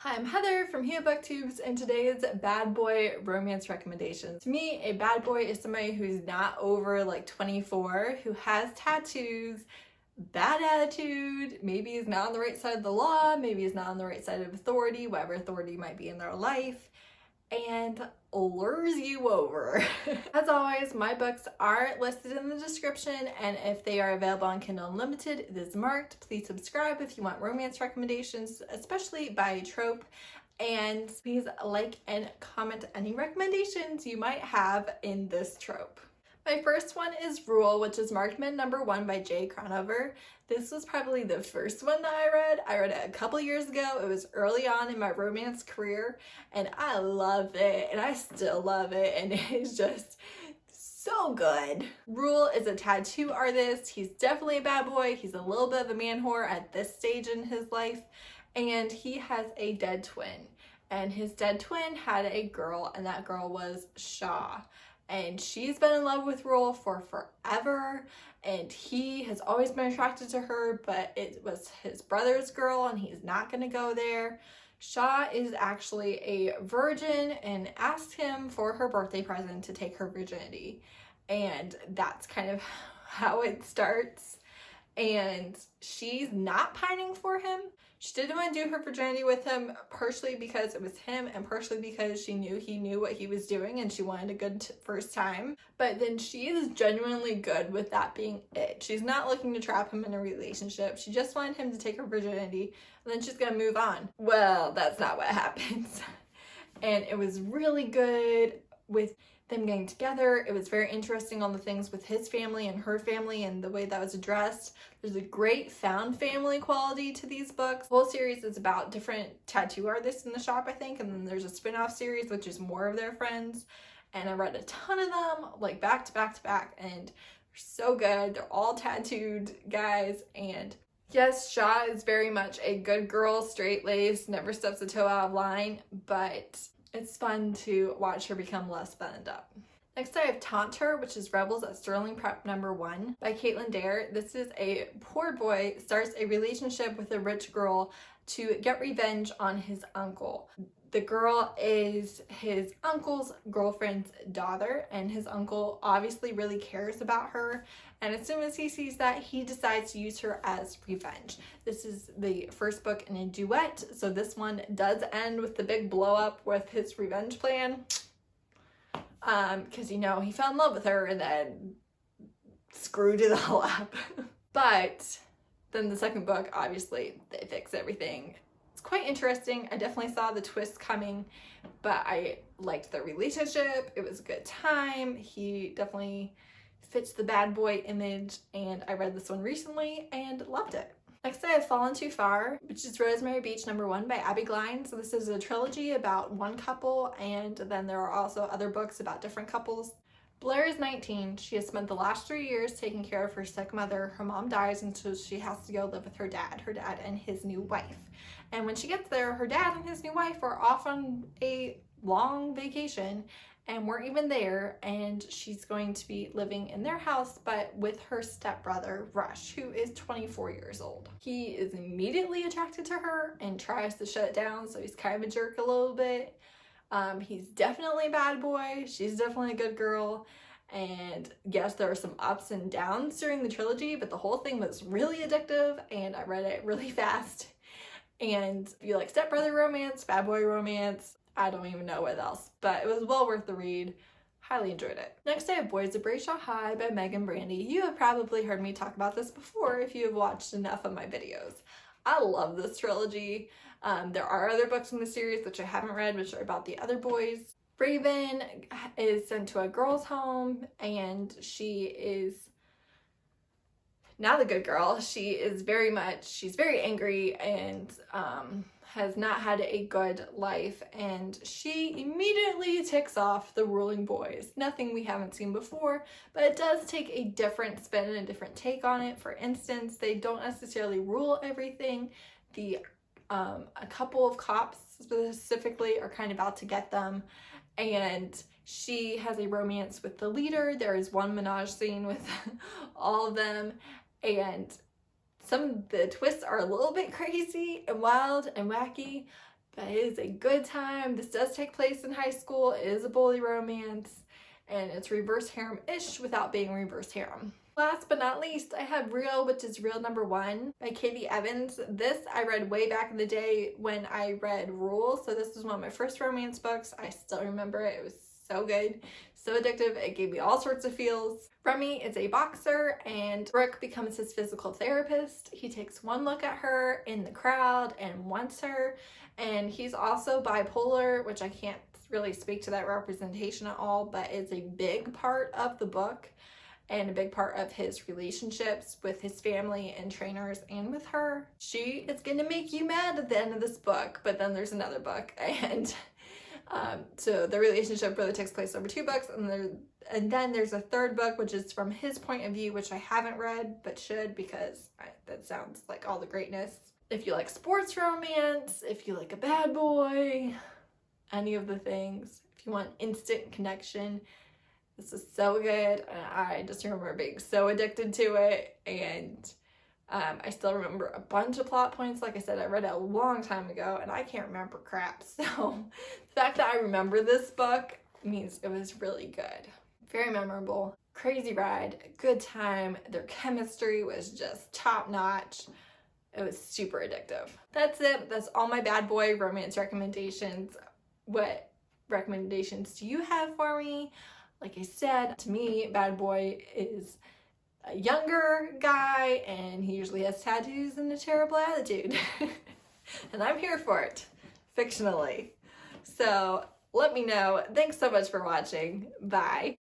Hi, I'm Heather from Here Booktubes, and today's bad boy romance recommendations. To me, a bad boy is somebody who's not over like 24, who has tattoos, bad attitude, maybe is not on the right side of the law, maybe is not on the right side of authority, whatever authority might be in their life, and lures you over. As always, my books are listed in the description, and if they are available on Kindle Unlimited, it is marked. Please subscribe if you want romance recommendations, especially by trope, and please like and comment any recommendations you might have in this trope. My first one is Rule, which is marked mid number 1 by Crownover. This was probably the first one that I read. I read it a couple years ago. It was early on in my romance career, and I love it, and I still love it, and it is just so good. Rule is a tattoo artist. He's definitely a bad boy. He's a little bit of a man whore at this stage in his life, and he has a dead twin. And his dead twin had a girl, and that girl was Shaw. And she's been in love with Rule for forever, and he has always been attracted to her, but it was his brother's girl and he's not gonna go there. Shaw is actually a virgin and asked him for her birthday present to take her virginity. And that's kind of how it starts. And she's not pining for him. She didn't want to do her virginity with him, partially because it was him and partially because she knew he knew what he was doing and she wanted a good first time. But then she is genuinely good with that being it. She's not looking to trap him in a relationship. She just wanted him to take her virginity and then she's gonna move on. Well, that's not what happens. And it was really good with them getting together. It was very interesting on the things with his family and her family and the way that was addressed. There's a great found family quality to these books. The whole series is about different tattoo artists in the shop, I think, and then there's a spin-off series which is more of their friends, and I read a ton of them like back to back to back, and they're so good. They're all tattooed guys, and yes, Shaw is very much a good girl, straight-laced, never steps a toe out of line, but it's fun to watch her become less buttoned up. Next I have Taunter, which is Rebels at Sterling Prep number 1 by Caitlyn. This is a poor boy starts a relationship with a rich girl to get revenge on his uncle. The girl is his uncle's girlfriend's daughter, and his uncle obviously really cares about her, and as soon as he sees that, he decides to use her as revenge. This is the first book in a duet, so this one does end with the big blow up with his revenge plan, because you know he fell in love with her and then screwed it all up. But then the second book, obviously they fix everything. It's quite interesting. I definitely saw the twist coming, but I liked the relationship. It was a good time. He definitely fits the bad boy image, and I read this one recently and loved it. Next I have Fallen Too Far, which is Rosemary Beach number 1 by Abbi Glines. So this is a trilogy about one couple, and then there are also other books about different couples. Blair is 19. She has spent the last 3 years taking care of her sick mother. Her mom dies, and so she has to go live with her dad and his new wife. And when she gets there, her dad and his new wife are off on a long vacation and weren't even there, and she's going to be living in their house but with her stepbrother Rush, who is 24 years old. He is immediately attracted to her and tries to shut it down, so he's kind of a jerk a little bit. He's definitely a bad boy. She's definitely a good girl. And yes, there are some ups and downs during the trilogy, but the whole thing was really addictive and I read it really fast. And if you like stepbrother romance, bad boy romance, I don't even know what else, but it was well worth the read. Highly enjoyed it. Next I have Boys of Brayshaw High by Meagan Brandy. You have probably heard me talk about this before if you have watched enough of my videos. I love this trilogy. There are other books in the series which I haven't read, which are about the other boys. Raven is sent to a girl's home, and she is not a good girl. She's very angry and has not had a good life, and she immediately ticks off the ruling boys. Nothing we haven't seen before, but it does take a different spin and a different take on it. For instance, they don't necessarily rule everything. A couple of cops specifically are kind of out to get them, and she has a romance with the leader. There is one menage scene with all of them, and some of the twists are a little bit crazy and wild and wacky, But it is a good time. This does take place in high school. It is a bully romance, and it's reverse harem-ish without being reverse harem. Last but not least, I have Real, which is Real #1 by Katy Evans. This I read way back in the day when I read Rule, so this was one of my first romance books. I still remember it. It was so good, so addictive. It gave me all sorts of feels. Remy is a boxer and Brooke becomes his physical therapist. He takes one look at her in the crowd and wants her, and he's also bipolar, which I can't really speak to that representation at all, but it's a big part of the book and a big part of his relationships with his family and trainers and with her. She is gonna make you mad at the end of this book, but then there's another book, and so the relationship really takes place over 2 books, and then there's a 3rd book, which is from his point of view, which I haven't read, but should, because that sounds like all the greatness. If you like sports romance, if you like a bad boy, any of the things, if you want instant connection, this is so good. I just remember being so addicted to it, and I still remember a bunch of plot points. Like I said, I read it a long time ago, and I can't remember crap. So the fact that I remember this book means it was really good. Very memorable. Crazy ride. Good time. Their chemistry was just top notch. It was super addictive. That's it. That's all my bad boy romance recommendations. What recommendations do you have for me? Like I said, to me, bad boy is a younger guy, and he usually has tattoos and a terrible attitude. And I'm here for it, fictionally. So let me know. Thanks so much for watching. Bye.